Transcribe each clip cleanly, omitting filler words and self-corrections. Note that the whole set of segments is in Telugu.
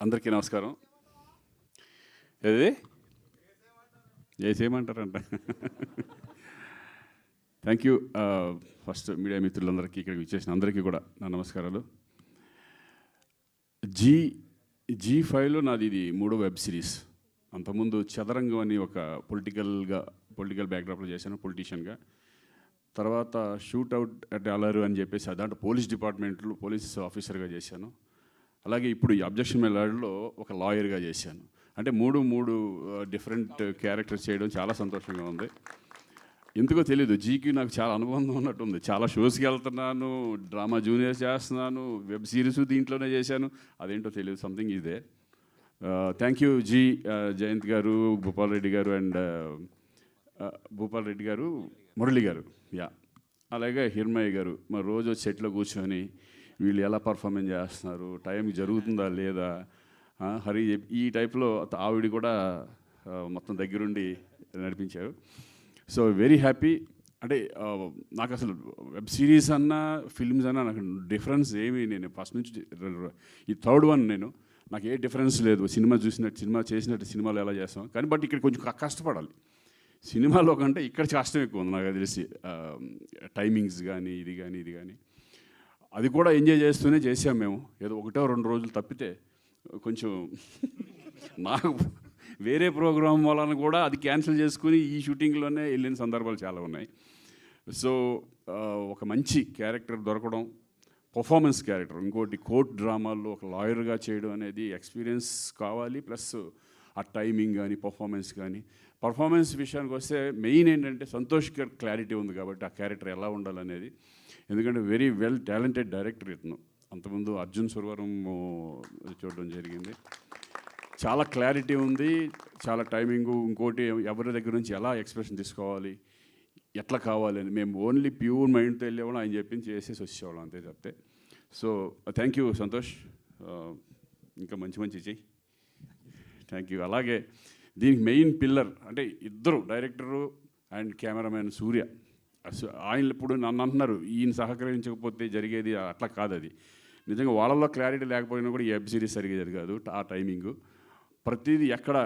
అందరికీ నమస్కారం. ఏది ఏ చేయమంటారంట. Thank you. ఫస్ట్ మీడియా మిత్రులందరికీ, ఇక్కడికి విచ్చేసిన అందరికీ కూడా నా నమస్కారాలు. జీ5లో నాది ఇది 3వ వెబ్ సిరీస్. అంతకుముందు చదరంగం అని ఒక పొలిటికల్ బ్యాక్డ్రాప్లో చేశాను, పొలిటీషియన్గా. తర్వాత షూట్అవుట్ అట్ అలరు అని చెప్పేసి దాంట్లో పోలీస్ డిపార్ట్మెంట్లో పోలీస్ ఆఫీసర్గా చేశాను. అలాగే ఇప్పుడు ఈ అబ్జెక్షన్ మెలాడ్లో ఒక లాయర్గా చేశాను. అంటే మూడు డిఫరెంట్ క్యారెక్టర్స్ చేయడం చాలా సంతోషంగా ఉంది. ఎందుకో తెలీదు, జీకి నాకు చాలా అనుబంధం ఉన్నట్టుంది. చాలా షోస్కి వెళ్తున్నాను, డ్రామా జూనియర్స్ చేస్తున్నాను, వెబ్ సిరీస్ దీంట్లోనే చేశాను. అదేంటో తెలియదు, సంథింగ్ ఇదే. థ్యాంక్ యూ జయంత్ గారు, భూపాల్ రెడ్డి గారు, మురళి గారు, యా, అలాగే హిర్మయ్య గారు. మరి రోజు సెట్లో కూర్చొని వీళ్ళు ఎలా పర్ఫార్మెన్స్ చేస్తున్నారు, టైంకి జరుగుతుందా లేదా, హరి ఈ టైప్లో ఆవిడ కూడా మొత్తం దగ్గరుండి నడిపించారు. So very happy. అంటే నాకు అసలు వెబ్ సిరీస్ అన్నా ఫిల్మ్స్ అన్నా నాకు డిఫరెన్స్ ఏమి, నేను ఫస్ట్ నుంచి ఈ థర్డ్ వన్ నాకు ఏ డిఫరెన్స్ లేదు. సినిమా చేసినట్టు సినిమాలో ఎలా చేస్తాం కానీ, బట్ ఇక్కడ కొంచెం కష్టపడాలి. సినిమాలో కంటే ఇక్కడ కష్టం ఎక్కువ ఉంది నాకు తెలిసి. టైమింగ్స్ కానీ ఇది కానీ అది కూడా ఎంజాయ్ చేస్తూనే చేసాం మేము. ఏదో 1-2 రోజులు తప్పితే కొంచెం నాకు వేరే ప్రోగ్రాం వలన కూడా అది క్యాన్సిల్ చేసుకుని ఈ షూటింగ్లోనే వెళ్ళిన సందర్భాలు చాలా ఉన్నాయి. సో ఒక మంచి క్యారెక్టర్ దొరకడం, పర్ఫార్మెన్స్ క్యారెక్టర్, ఇంకోటి కోర్ట్ డ్రామాల్లో ఒక లాయర్గా చేయడం అనేది ఎక్స్పీరియన్స్ కావాలి. ప్లస్ ఆ టైమింగ్ కానీ పర్ఫార్మెన్స్ విషయానికి వస్తే మెయిన్ ఏంటంటే సంతోష్ గారి క్లారిటీ ఉంది కాబట్టి ఆ క్యారెక్టర్ ఎలా ఉండాలనేది. ఎందుకంటే వెరీ వెల్ టాలెంటెడ్ డైరెక్టర్ ఇతను. అంతకుముందు అర్జున్ సురవరం చూడడం జరిగింది. చాలా క్లారిటీ ఉంది, చాలా టైమింగు. ఇంకోటి ఎవరి దగ్గర నుంచి ఎలా ఎక్స్ప్రెషన్ తీసుకోవాలి, ఎట్లా కావాలి అని మేము ఓన్లీ ప్యూర్ మైండ్తో వెళ్ళేవాళ్ళం. ఆయన చెప్పింది చేసేసి వచ్చేవాళ్ళం అంతే చెప్తే. సో థ్యాంక్ యూ సంతోష్, ఇంకా మంచి చెయ్యి. Thank you. అలాగే దీనికి మెయిన్ పిల్లర్ అంటే ఇద్దరు, డైరెక్టరు అండ్ కెమెరామెన్ సూర్య. ఆయన ఇప్పుడు నన్ను అంటున్నారు ఈయన సహకరించకపోతే జరిగేది, అట్లా కాదు అది. నిజంగా వాళ్ళలో క్లారిటీ లేకపోయినా కూడా ఈ వెబ్ సిరీస్ సరిగా జరగదు. ఆ టైమింగు ప్రతిదీ ఎక్కడ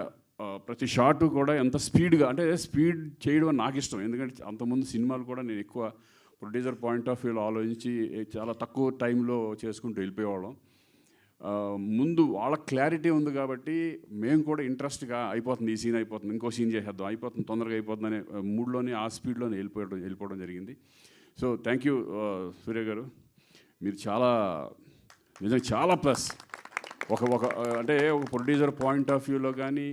ప్రతి షాటు కూడా ఎంత స్పీడ్గా, అంటే స్పీడ్ చేయడం నాకు ఇష్టం. ఎందుకంటే అంతకుముందు సినిమాలు కూడా నేను ఎక్కువ ప్రొడ్యూసర్ పాయింట్ ఆఫ్ వ్యూలో ఆలోచించి చాలా తక్కువ టైంలో చేసుకుంటూ వెళ్ళిపోయేవాళ్ళం. ముందు వాళ్ళ క్లారిటీ ఉంది కాబట్టి మేము కూడా ఇంట్రెస్ట్గా అయిపోతుంది, ఈ సీన్ అయిపోతుంది, ఇంకో సీన్ చేసేద్దాం, అయిపోతుంది, తొందరగా అయిపోతుంది అనే మూడ్లోనే ఆ స్పీడ్లోనే వెళ్ళిపోవడం జరిగింది. సో థ్యాంక్ యూ సూర్య గారు, మీరు నిజంగా చాలా ప్లస్. అంటే ఒక ప్రొడ్యూసర్ పాయింట్ ఆఫ్ వ్యూలో కానీ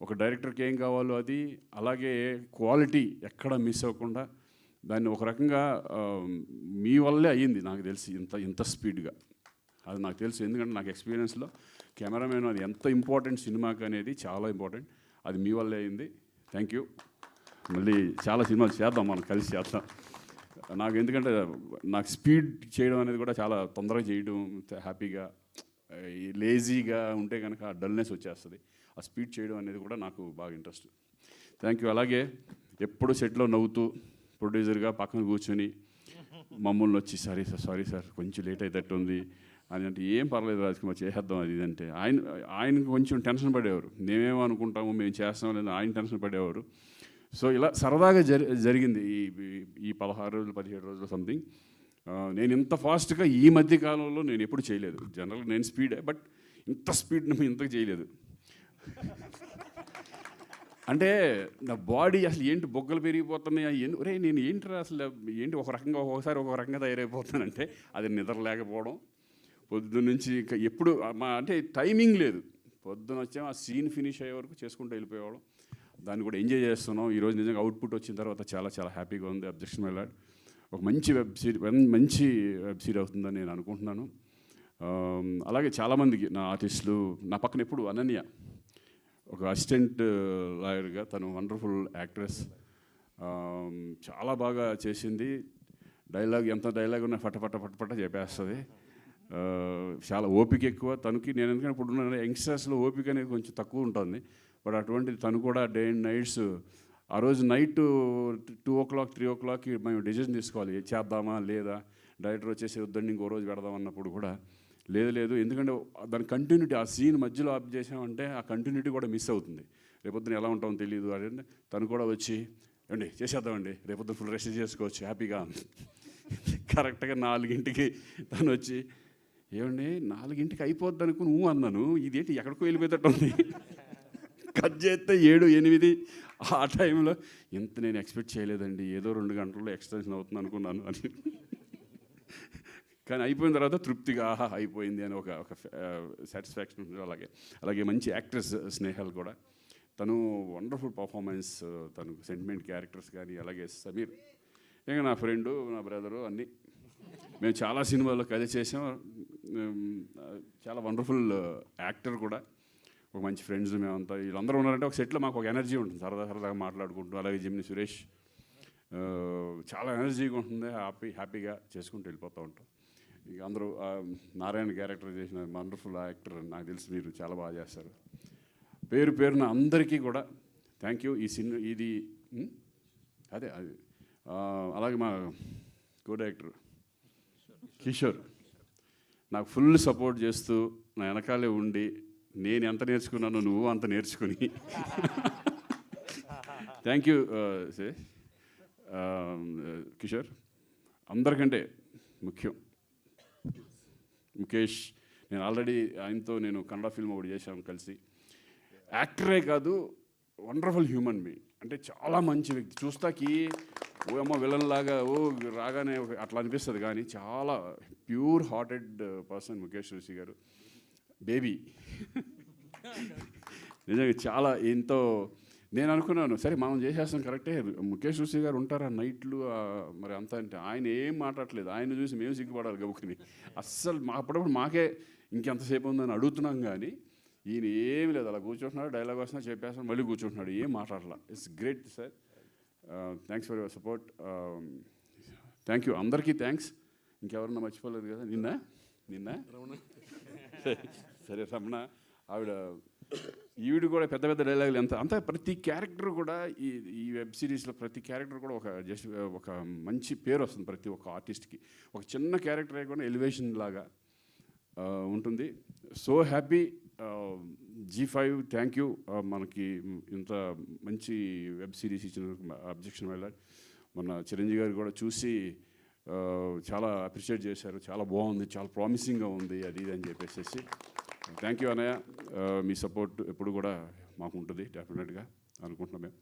ఒక డైరెక్టర్కి ఏం కావాలో అది, అలాగే క్వాలిటీ ఎక్కడ మిస్ అవ్వకుండా దాన్ని ఒక రకంగా మీ వల్లే అయ్యింది నాకు తెలిసి ఇంత స్పీడ్గా. అది నాకు తెలుసు, ఎందుకంటే నాకు ఎక్స్పీరియన్స్లో కెమెరామెన్ అది ఎంత ఇంపార్టెంట్ సినిమాకి అనేది చాలా ఇంపార్టెంట్. అది మీ వల్లే అయింది. Thank you. మళ్ళీ చాలా సినిమాలు చేద్దాం, మనం కలిసి చేద్దాం. ఎందుకంటే నాకు స్పీడ్ చేయడం అనేది కూడా చాలా తొందరగా చేయడం, హ్యాపీగా, లేజీగా ఉంటే కనుక ఆ డల్నెస్ వచ్చేస్తుంది. ఆ స్పీడ్ చేయడం అనేది కూడా నాకు బాగా ఇంట్రెస్ట్. Thank you. అలాగే ఎప్పుడు సెట్లో నవ్వుతూ ప్రొడ్యూసర్గా పక్కన కూర్చొని మమ్మల్ని వచ్చి సారీ సార్ కొంచెం లేట్ అయ్యేటట్టు ఉంది అని అంటే, ఏం పర్లేదు రాజ్కుమార్ చేసేద్దాం అది ఇదంటే ఆయన కొంచెం టెన్షన్ పడేవారు. మేమేమనుకుంటాము, మేము చేస్తాం లేదా ఆయన టెన్షన్ పడేవారు. సో ఇలా సరదాగా జరిగింది ఈ 16 రోజులు 17 రోజులు సంథింగ్. నేను ఇంత ఫాస్ట్గా ఈ మధ్య కాలంలో నేను ఎప్పుడు చేయలేదు. జనరల్గా నేను స్పీడే, బట్ ఇంత స్పీడ్ నేను ఇంతకు చేయలేదు. అంటే నా బాడీ అసలు ఏంటి బొగ్గలు పెరిగిపోతున్నాయి, నేను ఏంటి అసలు ఏంటి ఒక రకంగా తయారైపోతానంటే అది నిద్ర లేకపోవడం. పొద్దున్న నుంచి ఇంకా ఎప్పుడు అంటే టైమింగ్ లేదు. పొద్దున వచ్చాము, ఆ సీన్ ఫినిష్ అయ్యే వరకు చేసుకుంటూ వెళ్ళిపోయేవాళ్ళం. దాన్ని కూడా ఎంజాయ్ చేస్తున్నాం. ఈరోజు నిజంగా అవుట్పుట్ వచ్చిన తర్వాత చాలా హ్యాపీగా ఉంది. అబ్జెక్షన్ మెలాడ్ ఒక మంచి వెబ్ సిరీస్ అవుతుందని నేను అనుకుంటున్నాను. అలాగే చాలామందికి నా ఆర్టిస్టులు, నా పక్కన ఎప్పుడు అనన్య ఒక అసిస్టెంట్ లాయర్గా, తను వండర్ఫుల్ యాక్ట్రెస్, చాలా బాగా చేసింది. ఎంత డైలాగ్ ఉన్నా ఫట చెప్పేస్తుంది. చాలా ఓపిక ఎక్కువ తనకి. నేను ఎందుకంటే ఇప్పుడు యంగ్స్టర్స్లో ఓపిక అనేది కొంచెం తక్కువ ఉంటుంది. బట్ అటువంటిది తను కూడా డే అండ్ నైట్స్. ఆ రోజు నైట్ 2 o'clock 3 o'clockకి మేము డిసిజన్ తీసుకోవాలి, చేద్దామా లేదా. డైరెక్టర్ వచ్చేసి వద్దండి ఇంకో రోజు పెడదామన్నప్పుడు కూడా లేదు ఎందుకంటే దాని కంటిన్యూటీ, ఆ సీన్ మధ్యలో ఆఫ్ చేసామంటే ఆ కంటిన్యూటీ కూడా మిస్ అవుతుంది. రేపొద్దున ఎలా ఉంటామో తెలియదు. అదే తను కూడా వచ్చి ఏమండి చేసేద్దామండి, రేపొద్దున ఫుల్ రెస్ట్ చేసుకోవచ్చు హ్యాపీగా. కరెక్ట్గా 4కి తను వచ్చి ఏమండి 4కి అయిపోద్ది అనుకుని నువ్వు అన్నాను, ఇదేంటి ఎక్కడికో వెళ్ళిపోయేటట్టు ఉంది. కట్ చేస్తే 7, 8 ఆ టైంలో ఇంత నేను ఎక్స్పెక్ట్ చేయలేదండి, ఏదో 2 గంటల్లో ఎక్స్టెన్షన్ అవుతుంది అనుకున్నాను అని. కానీ అయిపోయిన తర్వాత తృప్తిగా ఆహా అయిపోయింది అని ఒక సాటిస్ఫాక్షన్ ఉంటుంది. అలాగే మంచి యాక్ట్రెస్ స్నేహల్ కూడా, తను వండర్ఫుల్ పర్ఫార్మెన్స్, తను సెంటిమెంట్ క్యారెక్టర్స్ కానీ, అలాగే సమీర్ ఇంకా నా ఫ్రెండు, నా బ్రదరు అన్నీ. మేము చాలా సినిమాల్లో కలిసి చేసాం. చాలా వండర్ఫుల్ యాక్టర్ కూడా, ఒక మంచి ఫ్రెండ్స్ మేమంతా. వీళ్ళందరూ ఉన్నారంటే ఒక సెట్లో మాకు ఒక ఎనర్జీ ఉంటుంది, సరదాగా మాట్లాడుకుంటూ. అలాగే జిమ్ని సురేష్ చాలా ఎనర్జీగా ఉంటుంది, హ్యాపీగా చేసుకుంటూ వెళ్ళిపోతూ ఉంటాం. ఇక అందరూ నారాయణ క్యారెక్టర్ చేసిన వండర్ఫుల్ యాక్టర్, నాకు తెలిసి మీరు చాలా బాగా చేస్తారు. పేరున అందరికీ కూడా థ్యాంక్ యూ. ఈ సినిమా ఇది అదే అది అలాగే మా కో డైరెక్టర్ కిషోర్ నాకు ఫుల్ సపోర్ట్ చేస్తూ నా వెనకాలే ఉండి, నేను ఎంత నేర్చుకున్నానో నువ్వు అంత నేర్చుకుని థ్యాంక్ యూ కిషోర్. అందరికంటే ముఖ్యం ముఖేష్. నేను ఆల్రెడీ ఆయనతో కన్నడ ఫిల్మ్ ఒకటి చేశాను కలిసి. యాక్టరే కాదు, వండర్ఫుల్ హ్యూమన్ బీయింగ్. అంటే చాలా మంచి వ్యక్తి. చూస్తాకి ఓ అమ్మ విలన్ లాగా రాగానే అట్లా అనిపిస్తుంది, కానీ చాలా ప్యూర్ హార్టెడ్ పర్సన్ ముఖేష్ ఋషి గారు. బేబీ నిజంగా చాలా ఎంతో. నేను అనుకున్నాను సరే మనం చేసేస్తాం కరెక్టే, ముఖేష్ ఋషి గారు ఉంటారా నైట్లు మరి అంత అంటే, ఆయన ఏం మాట్లాడలేదు. ఆయన చూసి మేము సిగ్గుపడాలి గబుకుని. అస్సలు అప్పుడప్పుడు మాకే ఇంకెంతసేపు ఉందని అడుగుతున్నాం, కానీ ఈయన ఏమి లేదు, అలా కూర్చుంటున్నాడు, డైలాగ్ వస్తున్నా చెప్పేస్తాను, మళ్ళీ కూర్చుంటున్నాడు, ఏం మాట్లాడాల. It's great sir. Thanks for your support. Thank you అందరికీ థ్యాంక్స్. ఇంకెవరన్నా మర్చిపోలేదు కదా? నిన్న సరే రమణ, ఈవిడ కూడా పెద్ద డైలాగులు అంత ప్రతి క్యారెక్టర్ కూడా ఈ వెబ్ సిరీస్లో ప్రతి క్యారెక్టర్ కూడా ఒక మంచి పేరు వస్తుంది ప్రతి ఒక్క ఆర్టిస్ట్కి. ఒక చిన్న క్యారెక్టర్ కూడా ఎలివేషన్ లాగా ఉంటుంది. So happy. G5 thank you, మనకి ఇంత మంచి వెబ్ సిరీస్ ఇచ్చిన అబ్జెక్షన్ వల్ల. మన చిరంజీవి గారు కూడా చూసి చాలా అప్రిషియేట్ చేశారు, చాలా బాగుంది, చాలా ప్రామిసింగ్గా ఉంది అది ఇది అని చెప్పేసి. థ్యాంక్ యూ అన్నయ్య. మీ సపోర్ట్ ఎప్పుడు కూడా మాకు ఉంటుంది డెఫినెట్గా అనుకుంటున్నాం మేము.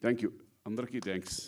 థ్యాంక్ యూ అందరికీ థ్యాంక్స్.